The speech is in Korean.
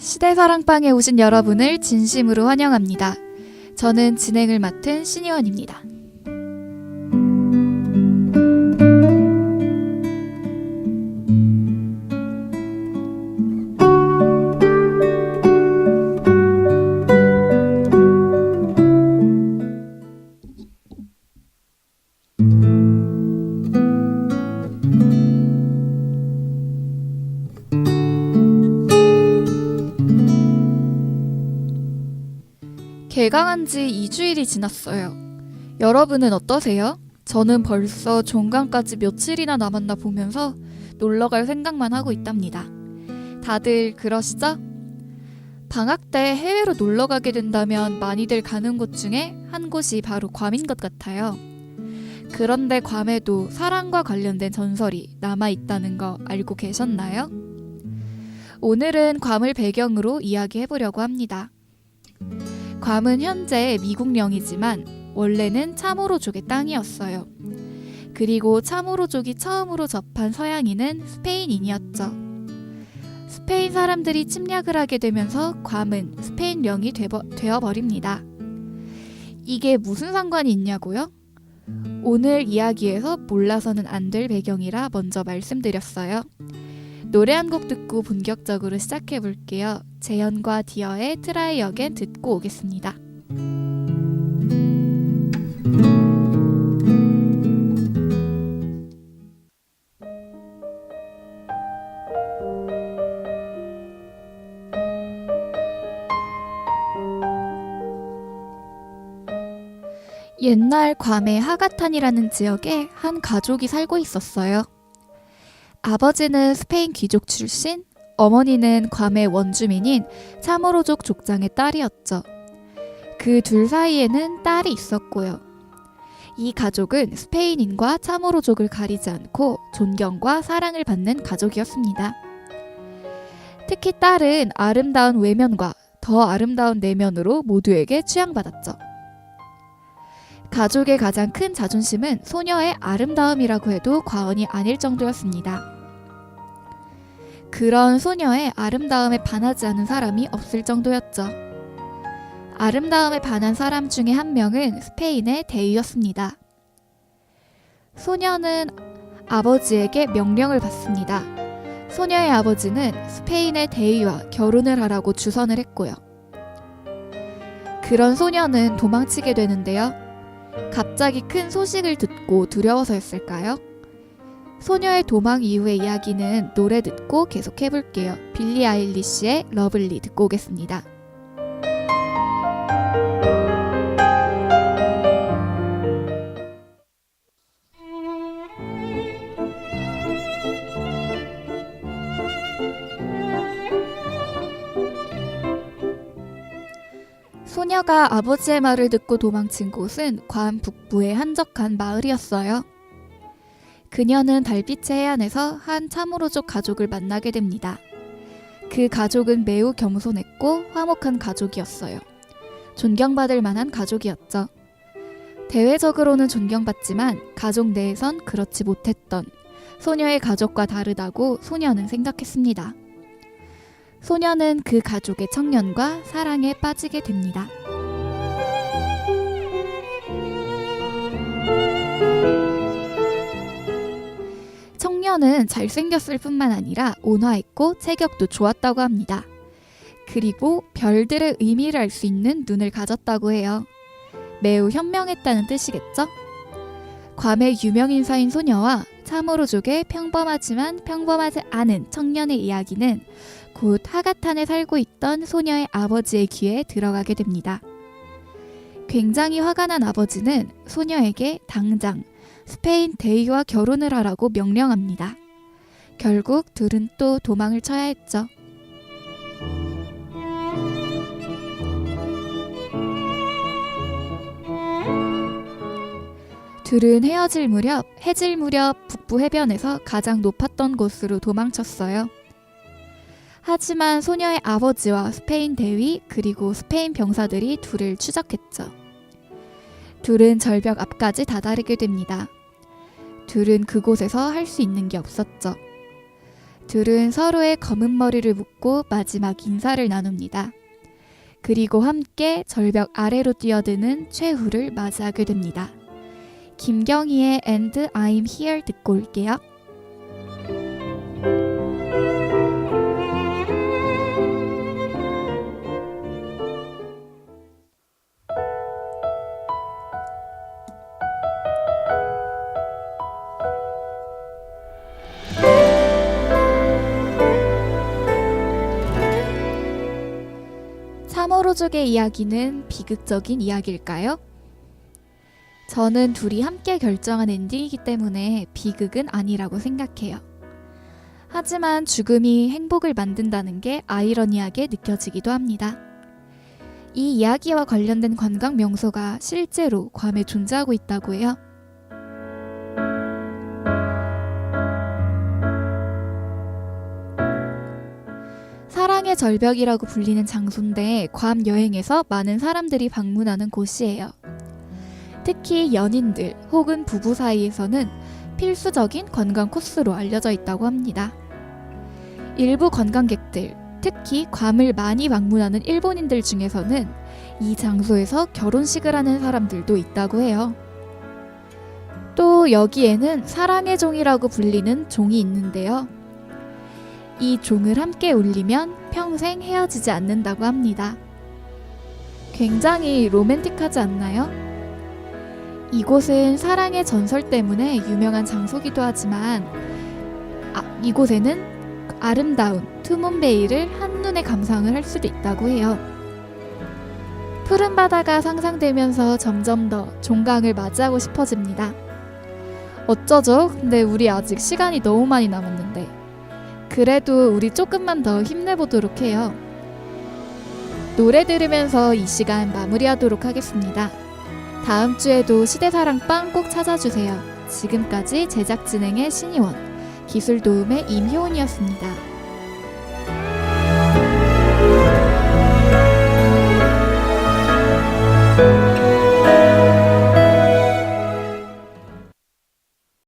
시대사랑방에 오신 여러분을 진심으로 환영합니다. 저는 진행을 맡은 신희원입니다. 개강한 지 2주일이 지났어요. 여러분은 어떠세요? 저는 벌써 종강까지 며칠이나 남았나 보면서 놀러갈 생각만 하고 있답니다. 다들 그러시죠? 방학 때 해외로 놀러가게 된다면 많이들 가는 곳 중에 한 곳이 바로 괌인 것 같아요. 그런데 괌에도 사랑과 관련된 전설이 남아있다는 거 알고 계셨나요? 오늘은 괌을 배경으로 이야기해보려고 합니다. 괌은 현재 미국령이지만 원래는 차모로족의 땅이었어요. 그리고 차모로족이 처음으로 접한 서양인은 스페인인이었죠. 스페인 사람들이 침략을 하게 되면서 괌은 스페인령이 되어버립니다. 이게 무슨 상관이 있냐고요? 오늘 이야기에서 몰라서는 안 될 배경이라 먼저 말씀드렸어요. 노래 한 곡 듣고 본격적으로 시작해볼게요. 재현과 디어의 Try Again 듣고 오겠습니다. 옛날 괌의 하가탄이라는 지역에 한 가족이 살고 있었어요. 아버지는 스페인 귀족 출신, 어머니는 괌의 원주민인 차모로족 족장의 딸이었죠. 그 둘 사이에는 딸이 있었고요. 이 가족은 스페인인과 차모로족을 가리지 않고 존경과 사랑을 받는 가족이었습니다. 특히 딸은 아름다운 외면과 더 아름다운 내면으로 모두에게 취향받았죠. 가족의 가장 큰 자존심은 소녀의 아름다움이라고 해도 과언이 아닐 정도였습니다. 그런 소녀의 아름다움에 반하지 않은 사람이 없을 정도였죠. 아름다움에 반한 사람 중에 한 명은 스페인의 대위였습니다. 소녀는 아버지에게 명령을 받습니다. 소녀의 아버지는 스페인의 대위와 결혼을 하라고 주선을 했고요. 그런 소녀는 도망치게 되는데요. 갑자기 큰 소식을 듣고 두려워서였을까요? 소녀의 도망 이후의 이야기는 노래 듣고 계속해볼게요. 빌리 아일리시의 러블리 듣고 오겠습니다. 소녀가 아버지의 말을 듣고 도망친 곳은 괌 북부의 한적한 마을이었어요. 그녀는 달빛의 해안에서 한 차모로족 가족을 만나게 됩니다. 그 가족은 매우 겸손했고 화목한 가족이었어요. 존경받을 만한 가족이었죠. 대외적으로는 존경받지만 가족 내에선 그렇지 못했던 소녀의 가족과 다르다고 소녀는 생각했습니다. 소녀는 그 가족의 청년과 사랑에 빠지게 됩니다. 청년은 잘생겼을 뿐만 아니라 온화했고 체격도 좋았다고 합니다. 그리고 별들의 의미를 알 수 있는 눈을 가졌다고 해요. 매우 현명했다는 뜻이겠죠? 괌의 유명인사인 소녀와 차모로족의 평범하지만 평범하지 않은 청년의 이야기는 곧 하가탄에 살고 있던 소녀의 아버지의 귀에 들어가게 됩니다. 굉장히 화가 난 아버지는 소녀에게 당장 스페인 대위와 결혼을 하라고 명령합니다. 결국 둘은 또 도망을 쳐야 했죠. 둘은 해질 무렵 북부 해변에서 가장 높았던 곳으로 도망쳤어요. 하지만 소녀의 아버지와 스페인 대위 그리고 스페인 병사들이 둘을 추적했죠. 둘은 절벽 앞까지 다다르게 됩니다. 둘은 그곳에서 할 수 있는 게 없었죠. 둘은 서로의 검은 머리를 묶고 마지막 인사를 나눕니다. 그리고 함께 절벽 아래로 뛰어드는 최후를 맞이하게 됩니다. 김경희의 And I'm Here 듣고 올게요. 참호로족의 이야기는 비극적인 이야기일까요? 저는 둘이 함께 결정한 엔딩이기 때문에 비극은 아니라고 생각해요. 하지만 죽음이 행복을 만든다는 게 아이러니하게 느껴지기도 합니다. 이 이야기와 관련된 관광 명소가 실제로 괌에 존재하고 있다고 해요. 사랑의 절벽이라고 불리는 장소인데 괌 여행에서 많은 사람들이 방문하는 곳이에요. 특히 연인들 혹은 부부 사이에서는 필수적인 관광 코스로 알려져 있다고 합니다. 일부 관광객들, 특히 괌을 많이 방문하는 일본인들 중에서는 이 장소에서 결혼식을 하는 사람들도 있다고 해요. 또 여기에는 사랑의 종이라고 불리는 종이 있는데요. 이 종을 함께 울리면 평생 헤어지지 않는다고 합니다. 굉장히 로맨틱하지 않나요? 이곳은 사랑의 전설 때문에 유명한 장소기도 하지만 이곳에는 아름다운 투몬베이를 한눈에 감상을 할 수도 있다고 해요. 푸른 바다가 상상되면서 점점 더 종강을 맞이하고 싶어집니다. 어쩌죠? 근데 우리 아직 시간이 너무 많이 남았는데. 그래도 우리 조금만 더 힘내보도록 해요. 노래 들으면서 이 시간 마무리하도록 하겠습니다. 다음 주에도 시대사랑방 꼭 찾아주세요. 지금까지 제작 진행의 신이원, 기술 도움의 임효은이었습니다.